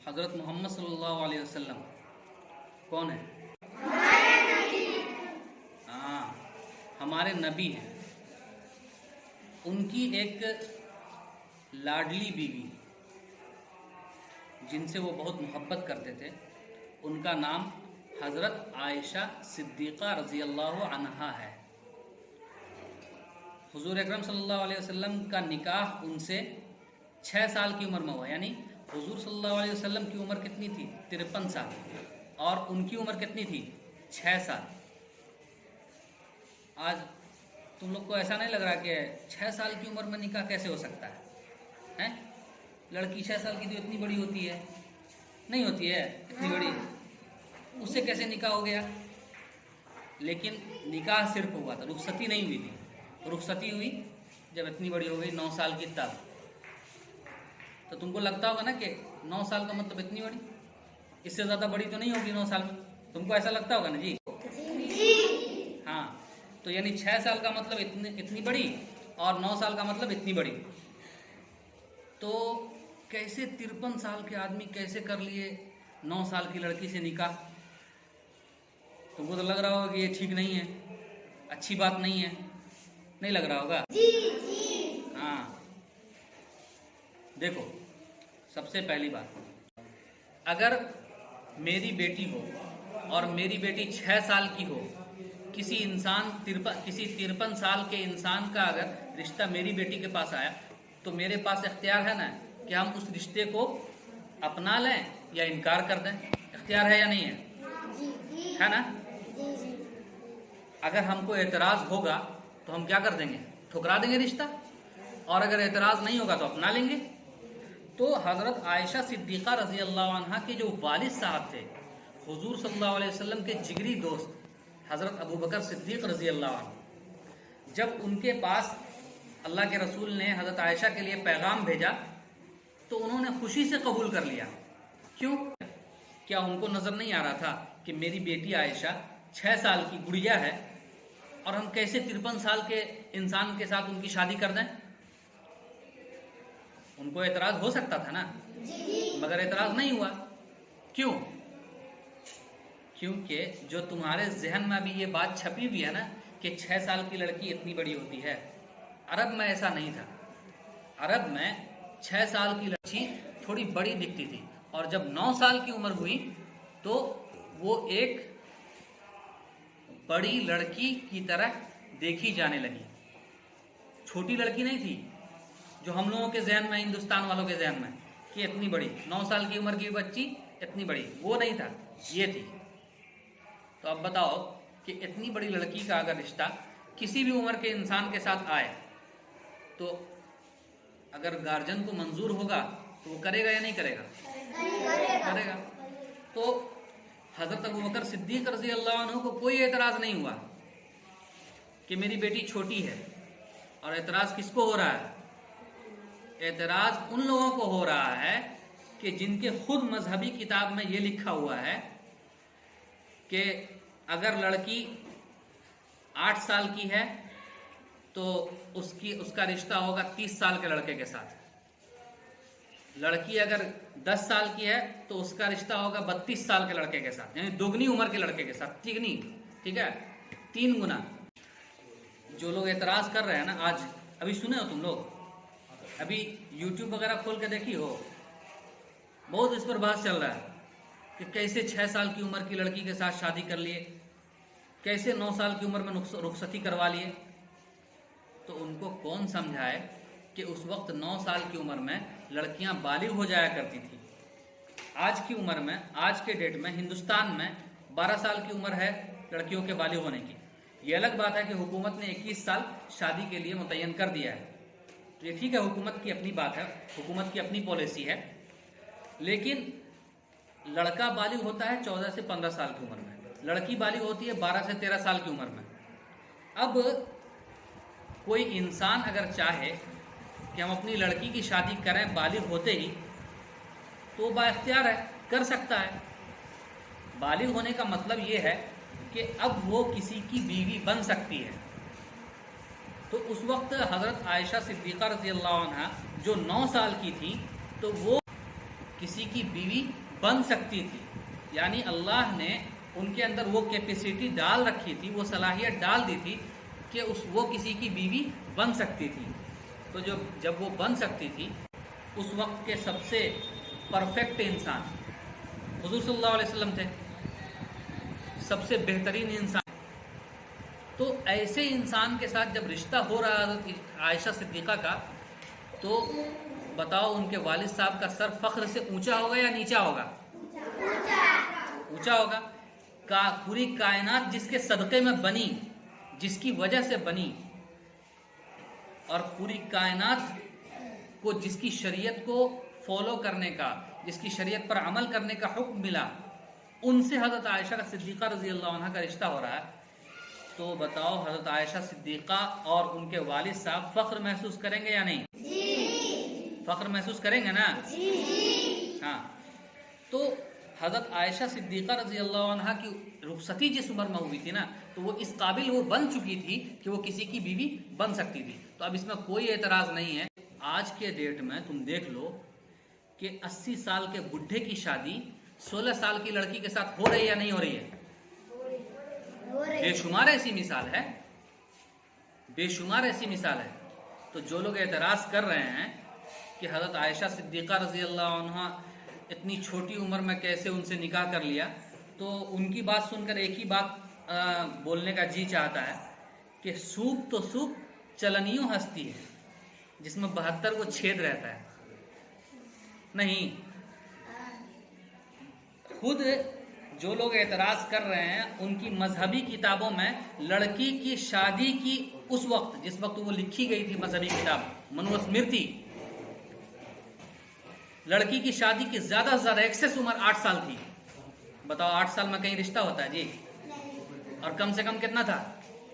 हज़रत मोहम्मद सल्लल्लाहु अलैहि वसल्लम कौन है? हाँ, हमारे नबी हैं। उनकी एक लाडली बीवी जिनसे वो बहुत मोहब्बत करते थे, उनका नाम हज़रत आयशा सिद्दीक़ा रज़ी अल्लाह अन्हा है। हुज़ूर अकरम सल्लल्लाहु अलैहि वसल्लम का निकाह उनसे 6 साल की उम्र में हुआ। यानी हुज़ूर सल्लल्लाहु अलैहि वसल्लम की उम्र कितनी थी? 53 साल। और उनकी उम्र कितनी थी? 6 साल। आज तुम लोग को ऐसा नहीं लग रहा कि 6 साल की उम्र में निकाह कैसे हो सकता है? हैं? लड़की 6 साल की तो इतनी बड़ी होती है, नहीं होती है इतनी बड़ी, उससे कैसे निकाह हो गया? लेकिन निकाह सिर्फ हुआ था, रुखसती नहीं हुई थी। रुखसती हुई जब इतनी बड़ी हो गई 9 साल की तब। तो तुमको लगता होगा ना कि 9 साल का मतलब इतनी बड़ी, इससे ज़्यादा बड़ी तो नहीं होगी 9 साल में। तुमको ऐसा लगता होगा ना जी? हाँ, तो यानी 6 साल का मतलब इतनी बड़ी और 9 साल का मतलब इतनी बड़ी। तो कैसे 53 साल के आदमी कैसे कर लिए 9 साल की लड़की से निकाह? तुमको तो लग रहा होगा कि ये ठीक नहीं है, अच्छी बात नहीं है, नहीं लग रहा होगा? हाँ, देखो, सबसे पहली बात, अगर मेरी बेटी हो और मेरी बेटी 6 साल की हो, किसी 53 साल के इंसान का अगर रिश्ता मेरी बेटी के पास आया, तो मेरे पास इख्तियार है ना कि हम उस रिश्ते को अपना लें या इनकार कर दें। इख्तियार है या नहीं है? है ना? अगर हमको एतराज़ होगा तो हम क्या कर देंगे? ठुकरा देंगे रिश्ता। और अगर एतराज़ नहीं होगा तो अपना लेंगे। तो हज़रत आयशा सिद्दीक़ा रज़ी अल्लाह अन्हा के जो वालिद साहब थे, हुज़ूर सल्लल्लाहु अलैहि वसल्लम के जिगरी दोस्त हज़रत अबू बकर सिद्दीक़ रज़ी अल्लाह अन्हु, जब उनके पास अल्लाह के रसूल ने हज़रत आयशा के लिए पैगाम भेजा तो उन्होंने खुशी से कबूल कर लिया। क्यों? क्या उनको नज़र नहीं आ रहा था कि मेरी बेटी आयशा 6 साल की गुड़िया है और हम कैसे 53 साल के इंसान के साथ उनकी शादी कर दें? उनको एतराज़ हो सकता था ना, मगर एतराज़ नहीं हुआ। क्यों? क्योंकि जो तुम्हारे जहन में अभी ये बात छपी हुई है ना कि 6 साल की लड़की इतनी बड़ी होती है, अरब में ऐसा नहीं था। अरब में 6 साल की लड़की थोड़ी बड़ी दिखती थी और जब 9 साल की उम्र हुई तो वो एक बड़ी लड़की की तरह देखी जाने लगी। छोटी लड़की नहीं थी जो हम लोगों के जहन में, हिंदुस्तान वालों के जहन में कि इतनी बड़ी 9 साल की उम्र की बच्ची इतनी बड़ी, वो नहीं था, ये थी। तो अब बताओ कि इतनी बड़ी लड़की का अगर रिश्ता किसी भी उम्र के इंसान के साथ आए तो अगर गार्जियन को मंजूर होगा तो वो करेगा या नहीं करेगा? करेगा। तो हज़रत अबू बकर सिद्दीक़ रज़ी अल्लाह अन्हु को कोई एतराज़ नहीं हुआ कि मेरी बेटी छोटी है। और एतराज़ किसको हो रहा है? एतराज़ उन लोगों को हो रहा है कि जिनके खुद मजहबी किताब में ये लिखा हुआ है कि अगर लड़की 8 साल की है तो उसका रिश्ता होगा 30 साल के लड़के के साथ। लड़की अगर 10 साल की है तो उसका रिश्ता होगा 32 साल के लड़के के साथ, यानी दोगुनी उम्र के लड़के के साथ। तिगनी, ठीक है, 3 गुना। जो लोग एतराज़ कर रहे हैं ना, आज अभी सुने हो तुम लोग, अभी YouTube वगैरह खोल के देखी हो, बहुत इस पर बात चल रहा है कि कैसे 6 साल की उम्र की लड़की के साथ शादी कर लिए, कैसे 9 साल की उम्र में रुखसती करवा लिए। तो उनको कौन समझाए कि उस वक्त 9 साल की उम्र में लड़कियां बालिग हो जाया करती थी। आज की उम्र में, आज के डेट में हिंदुस्तान में 12 साल की उम्र है लड़कियों के बालिग होने की। ये अलग बात है कि हुकूमत ने 21 साल शादी के लिए मुतय्यन कर दिया है, तो ये ठीक है, हुकूमत की अपनी बात है, हुकूमत की अपनी पॉलिसी है। लेकिन लड़का बालिग होता है 14 से 15 साल की उम्र में, लड़की बालिग होती है 12 से 13 साल की उम्र में। अब कोई इंसान अगर चाहे कि हम अपनी लड़की की शादी करें बालिग होते ही, तो बाइख्तियार है, कर सकता है। बालिग होने का मतलब ये है कि अब वो किसी की बीवी बन सकती है। तो उस वक्त हज़रत आयशा सिद्दीक़ा रज़ी अल्लाह अन्हा जो 9 साल की थी, तो वो किसी की बीवी बन सकती थी, यानी अल्लाह ने उनके अंदर वो कैपेसिटी डाल रखी थी, वो सलाहियत डाल दी थी कि वो किसी की बीवी बन सकती थी। तो जब वो बन सकती थी, उस वक्त के सबसे परफेक्ट इंसान हुजूर सल्लल्लाहु अलैहि वसल्लम थे, सबसे बेहतरीन इंसान। तो ऐसे इंसान के साथ जब रिश्ता हो रहा है आयशा सिद्दीक़ा का, तो बताओ उनके वालिद साहब का सर फख्र से ऊंचा होगा या नीचा होगा? ऊंचा होगा। पूरी कायनात जिसके सदक़े में बनी, जिसकी वजह से बनी, और पूरी कायनात को जिसकी शरीयत को फॉलो करने का, जिसकी शरीयत पर अमल करने का हुक्म मिला, उनसे हज़रत आयशा का सिद्दीक़ा रज़ी अल्लाह अन्हा का रिश्ता हो रहा है। तो बताओ हज़रत आयशा सिद्दीक़ा और उनके वालिद साहब फ़ख्र महसूस करेंगे या नहीं? जी। फ़ख्र महसूस करेंगे ना? जी। हाँ। तो हज़रत आयशा सिद्दीक़ा रज़ी अल्लाह अन्हा की रुखसती जिस उम्र में हुई थी ना, तो वो इस काबिल वो बन चुकी थी कि वो किसी की बीवी बन सकती थी। तो अब इसमें कोई एतराज़ नहीं है। आज के डेट में तुम देख लो कि 80 साल के बुढ़े की शादी 16 साल की लड़की के साथ हो रही है या नहीं हो रही है? बेशुमार ऐसी मिसाल है, बेशुमार ऐसी मिसाल है। तो जो लोग एतराज़ कर रहे हैं कि हज़रत आयशा सिद्दीक़ा रज़ी अल्लाह अन्हा इतनी छोटी उम्र में कैसे उनसे निकाह कर लिया, तो उनकी बात सुनकर एक ही बात बोलने का जी चाहता है कि सूप तो सूप चलनियों हस्ती है, जिसमें 72 को छेद रहता है। नहीं, खुद जो लोग एतराज़ कर रहे हैं उनकी मजहबी किताबों में लड़की की शादी की उस वक्त, जिस वक्त वो लिखी गई थी मजहबी किताब मनुस्मृति, लड़की की शादी की ज़्यादा से ज़्यादा एक्सेस उम्र 8 साल थी। बताओ 8 साल में कहीं रिश्ता होता है जी? और कम से कम कितना था?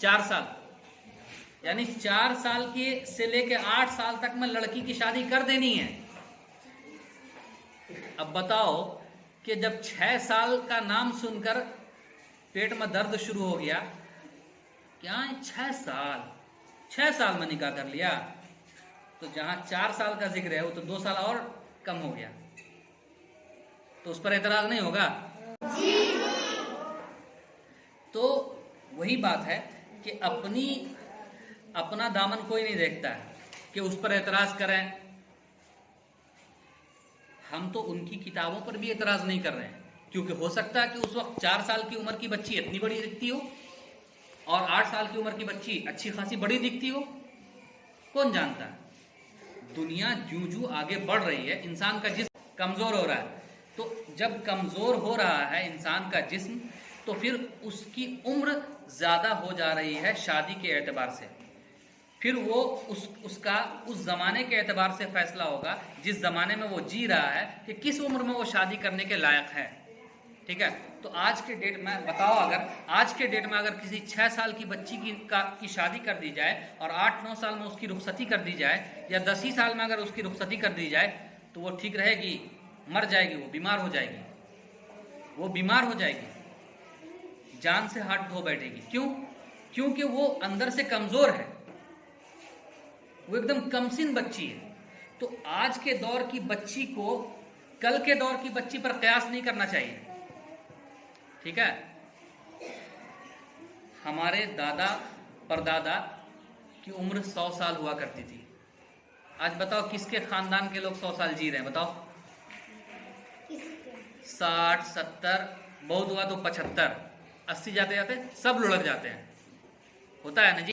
4 साल। यानी 4 साल के से लेके 8 साल तक में लड़की की शादी कर देनी है। अब बताओ कि जब 6 साल का नाम सुनकर पेट में दर्द शुरू हो गया, क्या 6 साल में निकाह कर लिया, तो जहां 4 साल का जिक्र है वो तो 2 साल और कम हो गया, तो उस पर एतराज नहीं होगा? जी। तो वही बात है कि अपना दामन कोई नहीं देखता है कि उस पर एतराज करें। हम तो उनकी किताबों पर भी एतराज नहीं कर रहे हैं, क्योंकि हो सकता है कि उस वक्त 4 साल की उम्र की बच्ची इतनी बड़ी दिखती हो और 8 साल की उम्र की बच्ची अच्छी खासी बड़ी दिखती हो, कौन जानता है। दुनिया जूं जूं आगे बढ़ रही है, इंसान का जिस्म कमजोर हो रहा है, तो जब कमजोर हो रहा है इंसान का जिस्म, तो फिर उसकी उम्र ज्यादा हो जा रही है शादी के एतबार से। फिर वो उसका उस जमाने के एतबार से फैसला होगा जिस जमाने में वो जी रहा है कि किस उम्र में वो शादी करने के लायक है। ठीक है, तो आज के डेट में बताओ, अगर आज के डेट में अगर किसी 6 साल की बच्ची की शादी कर दी जाए और 8-9 साल में उसकी रुखसती कर दी जाए, या 10 ही साल में अगर उसकी रुखसती कर दी जाए, तो वो ठीक रहेगी? मर जाएगी, वो बीमार हो जाएगी, वो बीमार हो जाएगी, जान से हाथ धो बैठेगी। क्यों? क्योंकि वो अंदर से कमजोर है, वो एकदम कमसिन बच्ची है। तो आज के दौर की बच्ची को कल के दौर की बच्ची पर कयास नहीं करना चाहिए। ठीक है, हमारे दादा परदादा की उम्र 100 साल हुआ करती थी। आज बताओ किसके खानदान के लोग 100 साल जी रहे हैं? बताओ। 60, 70, बहुत हुआ तो 75, 80 जाते जाते सब लुढ़क जाते हैं। होता है ना जी?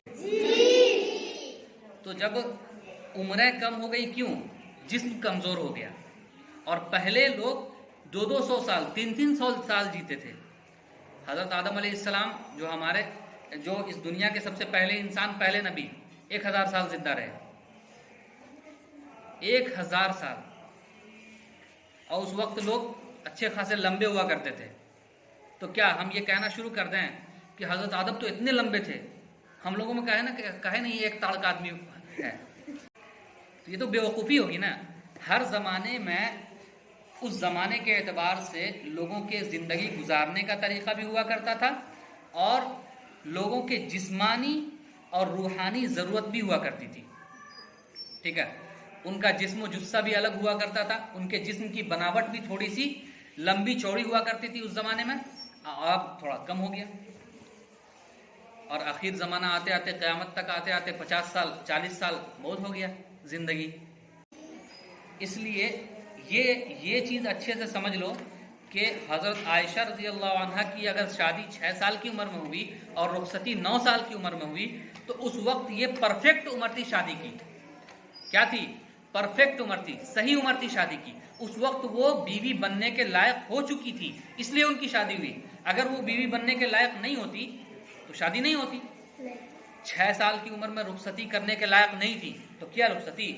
तो जब उम्रें कम हो गई, क्यों? जिस्म कमजोर हो गया। और पहले लोग 200-200 साल, 300-300 साल जीते थे। हज़रत आदम अलैहिस्सलाम जो इस दुनिया के सबसे पहले इंसान, पहले नबी, 1000 साल जिंदा रहे, 1000 साल। और उस वक्त लोग अच्छे खासे लंबे हुआ करते थे। तो क्या हम ये कहना शुरू कर दें कि हज़रत आदम तो इतने लंबे थे, हम लोगों में कहे नहीं एक ताड़ का आदमी है? तो ये तो बेवकूफ़ी होगी ना। हर ज़माने में उस ज़माने के एतबार से लोगों के ज़िंदगी गुजारने का तरीक़ा भी हुआ करता था, और लोगों के जिस्मानी और रूहानी ज़रूरत भी हुआ करती थी। ठीक है, उनका जिस्म जुस्सा भी अलग हुआ करता था, उनके जिस्म की बनावट भी थोड़ी सी लंबी चौड़ी हुआ करती थी उस जमाने में, अब थोड़ा कम हो गया। और आखिर ज़माना आते आते, क़यामत तक आते आते 50 साल 40 साल बहुत हो गया ज़िंदगी। इसलिए ये चीज़ अच्छे से समझ लो कि हज़रत आयशा रज़ी अल्लाह अन्हा की अगर शादी 6 साल की उम्र में हुई और रुखसती 9 साल की उम्र में हुई, तो उस वक्त ये परफेक्ट उम्र थी शादी की। क्या थी? परफेक्ट उम्र थी, सही उम्र थी शादी की। उस वक्त वो बीवी बनने के लायक हो चुकी थी, इसलिए उनकी शादी हुई। अगर वो बीवी बनने के लायक नहीं होती तो शादी नहीं होती। 6 साल की उम्र में रुखसती करने के लायक नहीं थी तो क्या रुखसती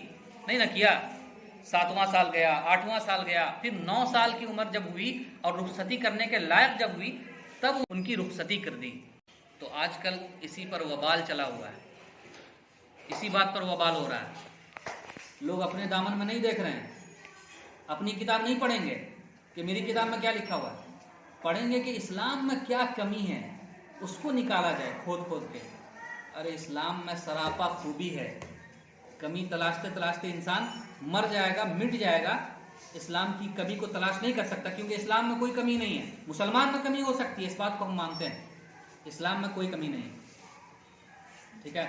नहीं ना किया। 7वां साल गया, 8वां साल गया, फिर 9 साल की उम्र जब हुई और रुखसती करने के लायक जब हुई, तब उनकी रुखसती कर दी। तो आजकल इसी पर वबाल चला हुआ है, इसी बात पर वबाल हो रहा है। लोग अपने दामन में नहीं देख रहे हैं, अपनी किताब नहीं पढ़ेंगे कि मेरी किताब में क्या लिखा हुआ है, पढ़ेंगे कि इस्लाम में क्या कमी है, उसको निकाला जाए खोद खोद के। अरे इस्लाम में सरापा खूबी है, कमी तलाशते तलाशते इंसान मर जाएगा, मिट जाएगा। इस्लाम की कमी को तलाश नहीं कर सकता, क्योंकि इस्लाम में कोई कमी नहीं है। मुसलमान में कमी हो सकती है, इस बात को हम मानते हैं, इस्लाम में कोई कमी नहीं है। ठीक है।